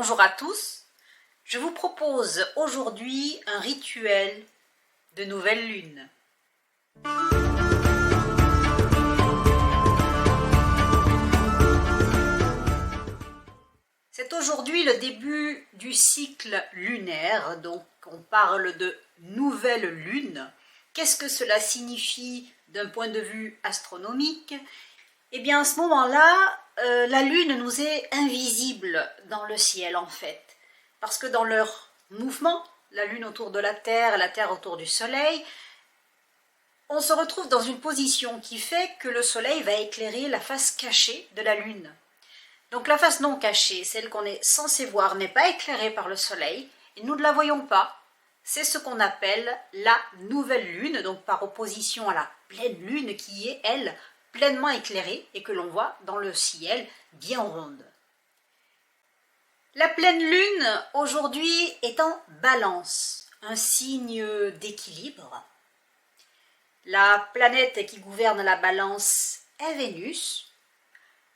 Bonjour à tous, je vous propose aujourd'hui un rituel de nouvelle lune. C'est aujourd'hui le début du cycle lunaire, donc on parle de nouvelle lune. Qu'est-ce que cela signifie d'un point de vue astronomique? Eh bien, à ce moment-là, la lune nous est invisible dans le ciel en fait. Parce que dans leur mouvement, la lune autour de la Terre et la Terre autour du Soleil, on se retrouve dans une position qui fait que le Soleil va éclairer la face cachée de la lune. Donc la face non cachée, celle qu'on est censé voir, n'est pas éclairée par le Soleil, et nous ne la voyons pas. C'est ce qu'on appelle la nouvelle lune, donc par opposition à la pleine lune qui est, elle, pleinement éclairée et que l'on voit dans le ciel bien ronde. La pleine lune, aujourd'hui, est en balance, un signe d'équilibre. La planète qui gouverne la balance est Vénus.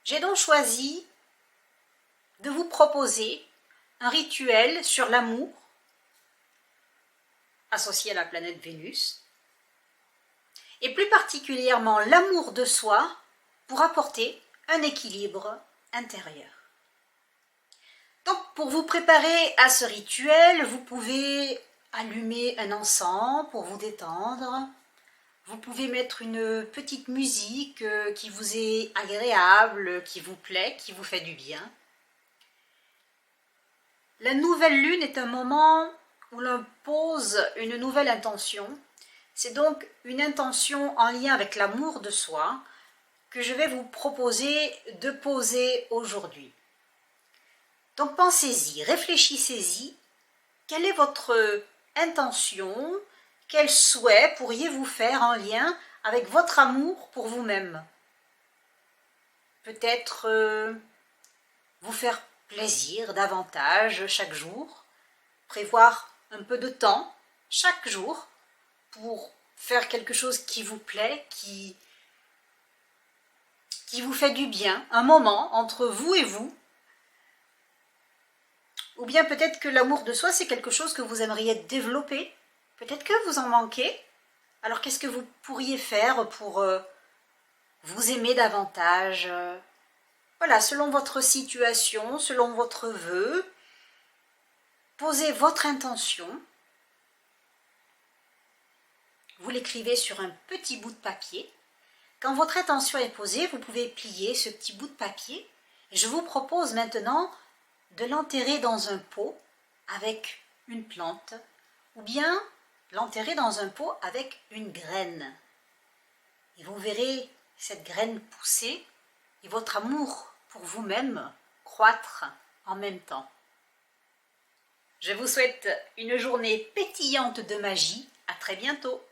J'ai donc choisi de vous proposer un rituel sur l'amour associé à la planète Vénus, et plus particulièrement l'amour de soi pour apporter un équilibre intérieur. Donc, pour vous préparer à ce rituel, vous pouvez allumer un encens pour vous détendre. Vous pouvez mettre une petite musique qui vous est agréable, qui vous plaît, qui vous fait du bien. La nouvelle lune est un moment où l'on pose une nouvelle intention. C'est donc une intention en lien avec l'amour de soi que je vais vous proposer de poser aujourd'hui. Donc pensez-y, réfléchissez-y. Quelle est votre intention? Quel souhait pourriez-vous faire en lien avec votre amour pour vous-même? Peut-être vous faire plaisir davantage chaque jour, prévoir un peu de temps chaque jour pour faire quelque chose qui vous plaît, qui vous fait du bien, un moment entre vous et vous. Ou bien peut-être que l'amour de soi, c'est quelque chose que vous aimeriez développer. Peut-être que vous en manquez. Alors qu'est-ce que vous pourriez faire pour vous aimer davantage? Voilà, selon votre situation, selon votre vœu, posez votre intention. Vous l'écrivez sur un petit bout de papier. Quand votre intention est posée, vous pouvez plier ce petit bout de papier. Et je vous propose maintenant de l'enterrer dans un pot avec une plante, ou bien l'enterrer dans un pot avec une graine. Et vous verrez cette graine pousser et votre amour pour vous-même croître en même temps. Je vous souhaite une journée pétillante de magie. À très bientôt.